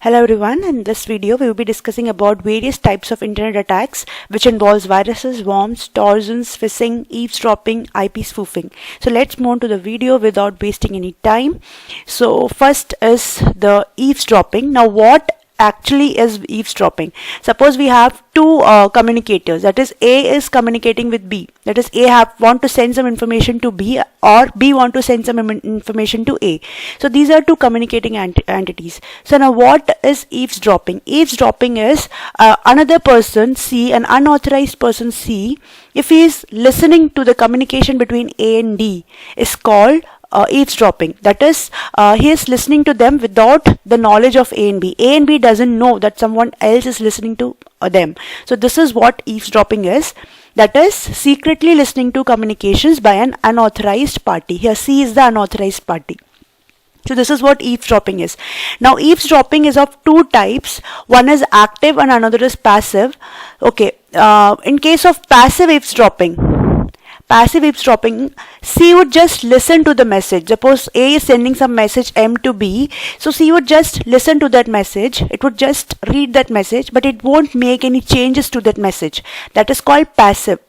Hello everyone, in this video we will be discussing about various types of internet attacks which involves viruses, worms, trojans, phishing, eavesdropping, IP spoofing. So let's move on to the video without wasting any time. So first is the eavesdropping. Now what actually is eavesdropping? Suppose we have two communicators, that is A is communicating with B, that is A want to send some information to B or B want to send some information to A. So these are two communicating entities. So now what is eavesdropping? Eavesdropping is another person C, an unauthorized person C, if he is listening to the communication between A and D, is called eavesdropping. That is, he is listening to them without the knowledge of A and B. A and B doesn't know that someone else is listening to them. So this is what eavesdropping is. That is secretly listening to communications by an unauthorized party. Here C is the unauthorized party. So this is what eavesdropping is. Now eavesdropping is of two types. One is active and another is passive. Okay, in case of passive eavesdropping, C would just listen to the message. Suppose A is sending some message M to B, so C would just listen to that message. It would just read that message, but it won't make any changes to that message. That is called passive.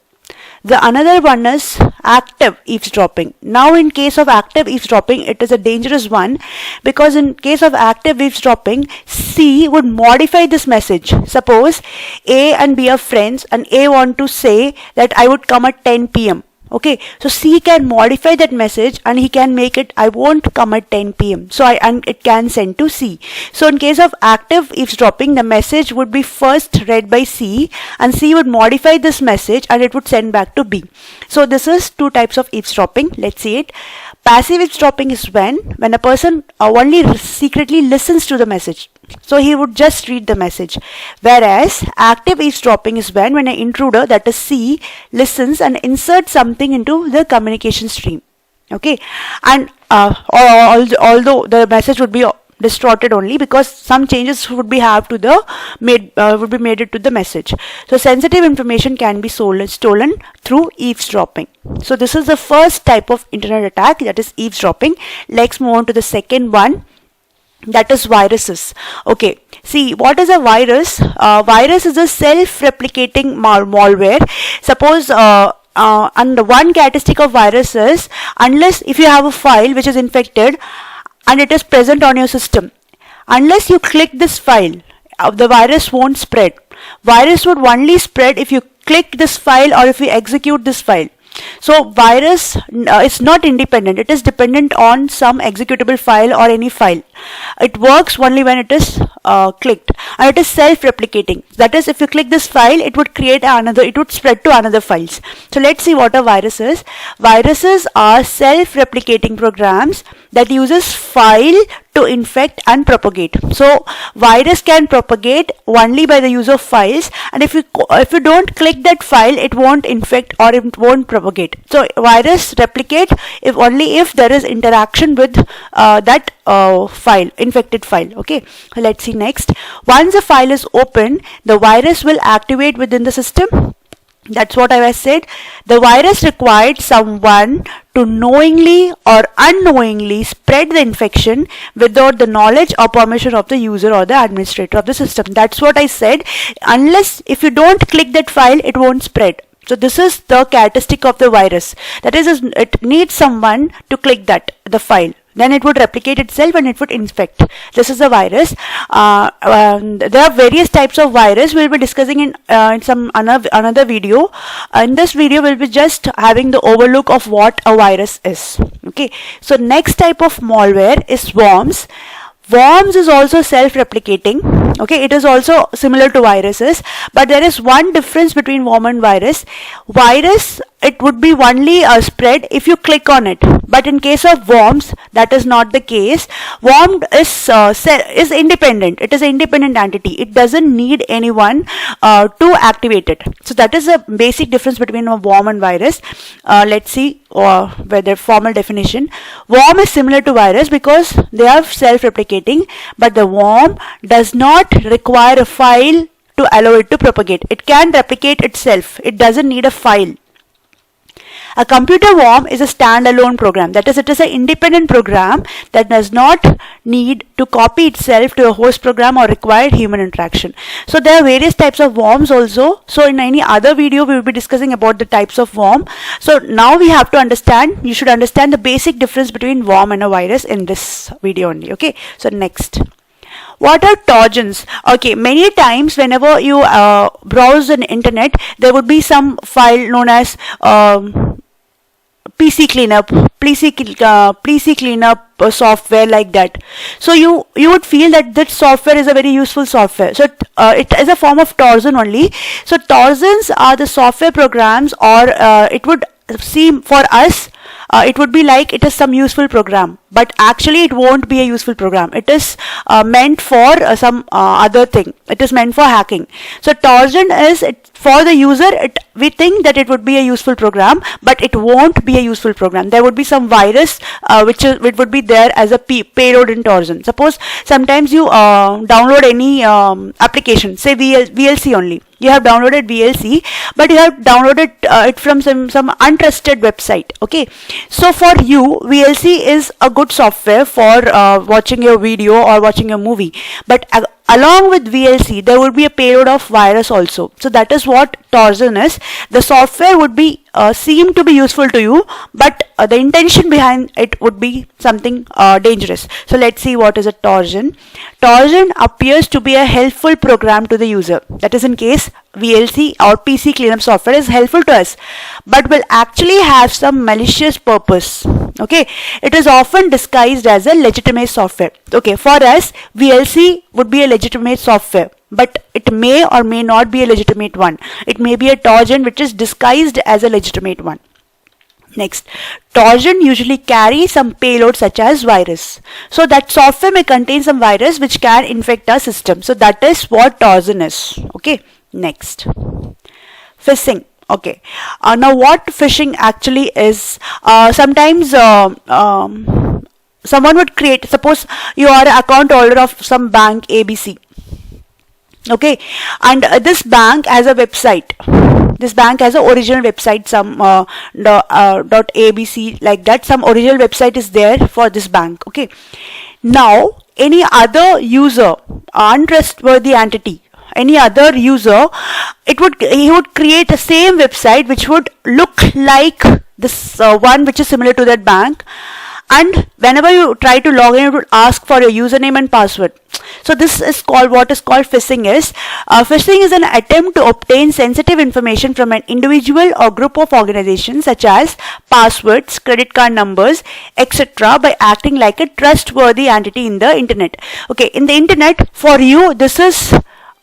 The another one is active eavesdropping. Now in case of active eavesdropping, it is a dangerous one, because in case of active eavesdropping, C would modify this message. Suppose A and B are friends and A want to say that I would come at 10 p.m. Okay, so C can modify that message and he can make it I won't come at 10 p.m. So and it can send to C. So in case of active eavesdropping, the message would be first read by C and C would modify this message and it would send back to B. So this is two types of eavesdropping. Let's see it. Passive eavesdropping is when a person only secretly listens to the message. So he would just read the message. Whereas active eavesdropping is when an intruder, that is C, listens and inserts something into the communication stream. Okay, and although the message would be distorted only because some changes would be made to the message. So sensitive information can be stolen through eavesdropping. So this is the first type of internet attack, that is eavesdropping. Let's move on to the second one. That is viruses. Okay, see, what is a virus? Virus is a self-replicating malware. Suppose and the one characteristic of virus is, unless if you have a file which is infected and it is present on your system, unless you click this file, the virus won't spread. Virus would only spread if you click this file or if you execute this file. So virus is not independent, it is dependent on some executable file or any file. It works only when it is clicked, and it is self-replicating. That is, if you click this file, it would create it would spread to another files. So let's see what a virus is. Viruses are self-replicating programs that uses file to infect and propagate. So virus can propagate only by the use of files, and if you don't click that file, it won't infect or it won't propagate. So virus replicate only if there is interaction with that file, infected file. Okay, let's see next. Once a file is open, the virus will activate within the system. That's what I said. The virus required someone to knowingly or unknowingly spread the infection without the knowledge or permission of the user or the administrator of the system. That's what I said. Unless if you don't click that file, it won't spread. So this is the characteristic of the virus. That is, it needs someone to click the file. Then it would replicate itself and it would infect. This is a virus. There are various types of virus. We'll be discussing in some another video. In this video, we'll be just having the overlook of what a virus is. Okay. So next type of malware is worms. Worms is also self-replicating. Okay, it is also similar to viruses, but there is one difference between worm and virus. Virus, it would be only spread if you click on it, but in case of worms, that is not the case. Worm is independent. It is an independent entity. It doesn't need anyone to activate it. So that is a basic difference between a worm and virus. Let's see whether formal definition. Worm is similar to virus because they are self-replicating, but the worm does not require a file to allow it to propagate. It can replicate itself. It doesn't need a file. A computer worm is a standalone program. That is, it is an independent program that does not need to copy itself to a host program or require human interaction. So there are various types of worms also. So in any other video we will be discussing about the types of worm. So now we have to understand, you should understand the basic difference between worm and a virus in this video only. Okay, so next. What are Trojans? Okay, many times whenever you browse the internet, there would be some file known as PC cleanup, PC cleanup software like that. So you would feel that that software is a very useful software. So it is a form of Trojan only. So Trojans are the software programs, or it would seem for us it would be like it is some useful program, but actually it won't be a useful program. It is meant for some other thing. It is meant for hacking. So Trojan is for the user. We think that it would be a useful program, but it won't be a useful program. There would be some virus which would be there as a payload in Trojan. Suppose sometimes you download any application, say VLC only. You have downloaded VLC, but you have downloaded it from some untrusted website. Okay, so for you VLC is a good software for watching your video or watching a movie, but along with VLC there would be a payload of virus also. So that is what Trojan is. The software would be seem to be useful to you, but the intention behind it would be something dangerous. So let's see what is a Trojan. Trojan appears to be a helpful program to the user. That is, in case VLC or PC cleanup software is helpful to us, but will actually have some malicious purpose. Okay, it is often disguised as a legitimate software. Okay, for us VLC would be a legitimate software, but it may or may not be a legitimate one. It may be a Trojan which is disguised as a legitimate one. Next, Trojan usually carry some payload such as virus. So that software may contain some virus which can infect our system. So that is what Trojan is. Okay, next, phishing. Okay, now what phishing actually is, sometimes someone would create, suppose you are an account holder of some bank ABC. Okay, and this bank has a website. This bank has an original website, some .abc like that. Some original website is there for this bank. Okay, now any other user, untrustworthy entity, any other user, he would create the same website which would look like this one which is similar to that bank, and whenever you try to log in it would ask for your username and password. So this is called, what is called phishing is. Phishing is an attempt to obtain sensitive information from an individual or group of organizations such as passwords, credit card numbers, etc. by acting like a trustworthy entity in the internet. Okay, in the internet, for you this is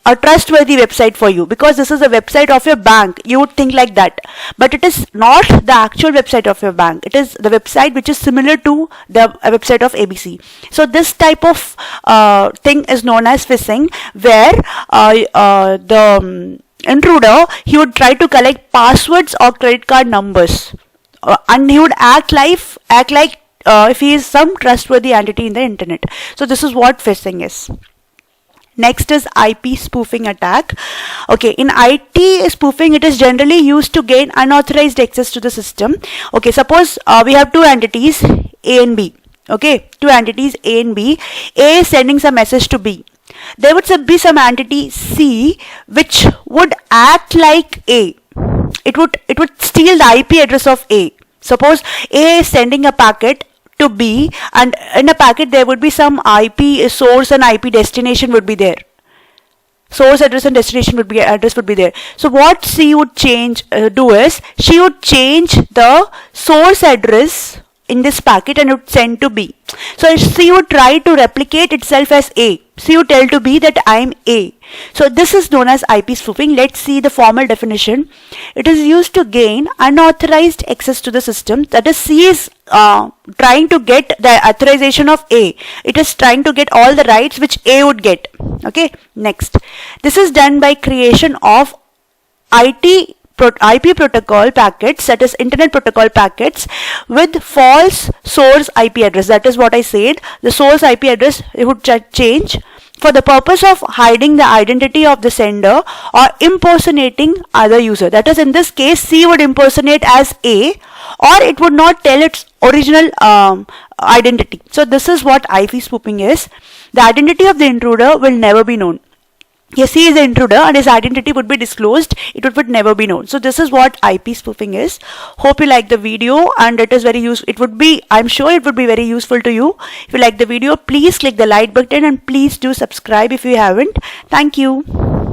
a trustworthy website for you because this is a website of your bank. You would think like that, but it is not the actual website of your bank. It is the website which is similar to the website of ABC. So this type of thing is known as phishing, where the intruder, he would try to collect passwords or credit card numbers, and he would act like if he is some trustworthy entity in the internet. So this is what phishing is. Next is IP spoofing attack. Okay, in IT spoofing, it is generally used to gain unauthorized access to the system. Okay, suppose we have two entities A and B. Okay, two entities A and B. A is sending some message to B. There would be some entity C which would act like A. It would steal the IP address of A. Suppose A is sending a packet to B, and in a packet there would be some IP source and IP destination would be there. Source address and destination would be there. So what C would do is she would change the source address in this packet and it would send to B. So C would try to replicate itself as A. C would tell to B that I am A. So this is known as IP spoofing. Let's see the formal definition. It is used to gain unauthorized access to the system. That is, C is trying to get the authorization of A. It is trying to get all the rights which A would get. Okay, next. This is done by creation of IP protocol packets, that is internet protocol packets with false source IP address. That is what I said. The source IP address, it would change, for the purpose of hiding the identity of the sender or impersonating other user. That is, in this case, C would impersonate as A, or it would not tell its original identity. So this is what IP spoofing is. The identity of the intruder will never be known. Yes, he is the intruder and his identity would be disclosed. It would never be known. So this is what IP spoofing is. Hope you like the video, and it is very useful. I'm sure it would be very useful to you. If you like the video, please click the like button and please do subscribe if you haven't. Thank you.